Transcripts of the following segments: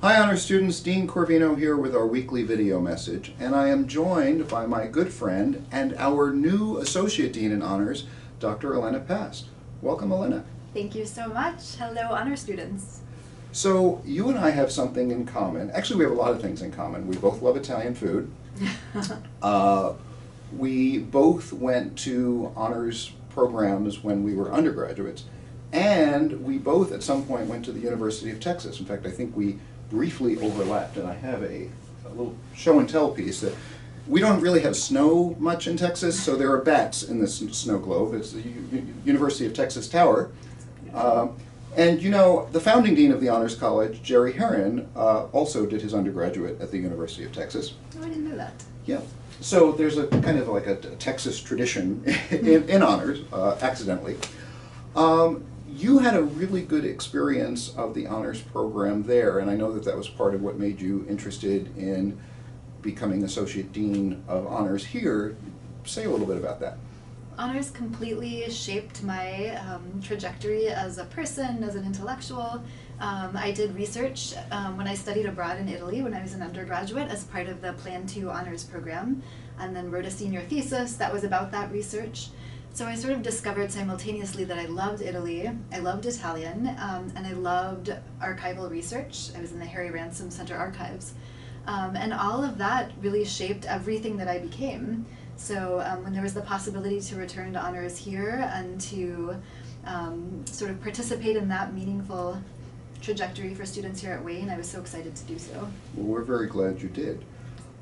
Hi honor students, Dean Corvino here with our weekly video message, and I am joined by my good friend and our new Associate Dean in Honors, Dr. Elena Past. Welcome, Elena. Thank you so much. Hello, honor students. So you and I have something in common. Actually, we have a lot of things in common. We both love Italian food. We both went to honors programs when we were undergraduates, and we both at some point went to the University of Texas. In fact, I think we briefly overlapped, and I have a little show and tell piece that we don't really have snow much in Texas, so there are bats in this snow globe. It's the University of Texas Tower. And you know, the founding dean of the Honors College, Jerry Herron, also did his undergraduate at the University of Texas. Oh, I didn't know that. Yeah. So there's a kind of like a Texas tradition in honors, accidentally. You had a really good experience of the honors program there, and I know that that was part of what made you interested in becoming Associate Dean of Honors here. Say a little bit about that. Honors completely shaped my trajectory as a person, as an intellectual. I did research when I studied abroad in Italy when I was an undergraduate as part of the Plan 2 honors program, and then wrote a senior thesis that was about that research. So I sort of discovered simultaneously that I loved Italy, I loved Italian, and I loved archival research. I was in the Harry Ransom Center archives. And all of that really shaped everything that I became. So when there was the possibility to return to honors here and to sort of participate in that meaningful trajectory for students here at Wayne, I was so excited to do so. Well, we're very glad you did.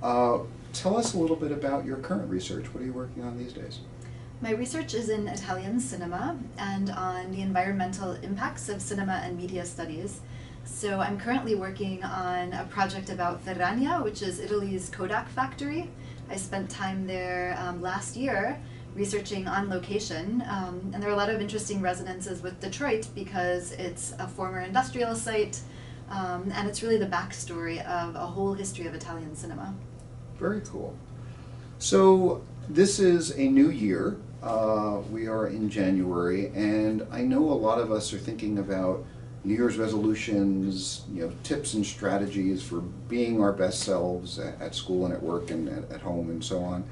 Tell us a little bit about your current research. What are you working on these days? My research is in Italian cinema and on the environmental impacts of cinema and media studies. So I'm currently working on a project about Ferragna, which is Italy's Kodak factory. I spent time there last year researching on location, and there are a lot of interesting resonances with Detroit because it's a former industrial site, and it's really the backstory of a whole history of Italian cinema. Very cool. So this is a new year. We are in January, and I know a lot of us are thinking about New Year's resolutions, you know, tips and strategies for being our best selves at school and at work and at home and so on.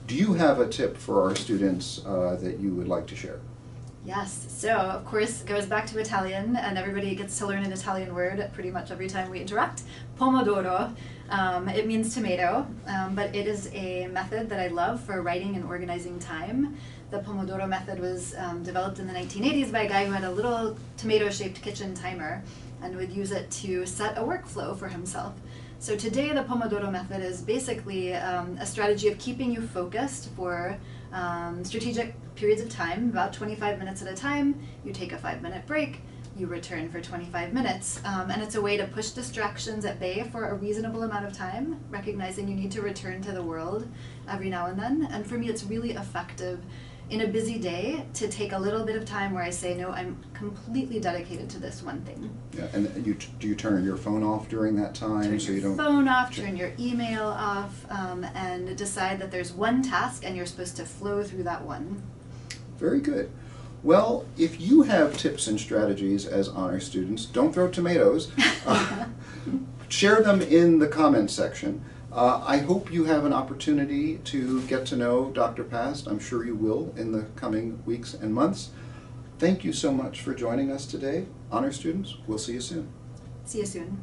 Do you have a tip for our students that you would like to share? Yes, so of course it goes back to Italian, and everybody gets to learn an Italian word pretty much every time we interact. Pomodoro. It means tomato, but it is a method that I love for writing and organizing time. The Pomodoro method was developed in the 1980s by a guy who had a little tomato-shaped kitchen timer and would use it to set a workflow for himself. So today the Pomodoro method is basically a strategy of keeping you focused for strategic periods of time, about 25 minutes at a time. You take a 5-minute break, you return for 25 minutes, and it's a way to push distractions at bay for a reasonable amount of time, recognizing you need to return to the world every now and then. And for me, it's really effective in a busy day to take a little bit of time where I say, no, I'm completely dedicated to this one thing. Yeah, and do you turn your phone off during that time? Turn so your you don't phone off, turn your email off, and decide that there's one task and you're supposed to flow through that one. Very good. Well, if you have tips and strategies as honor students, don't throw tomatoes. Share them in the comments section. I hope you have an opportunity to get to know Dr. Past. I'm sure you will in the coming weeks and months. Thank you so much for joining us today. Honor students, we'll see you soon. See you soon.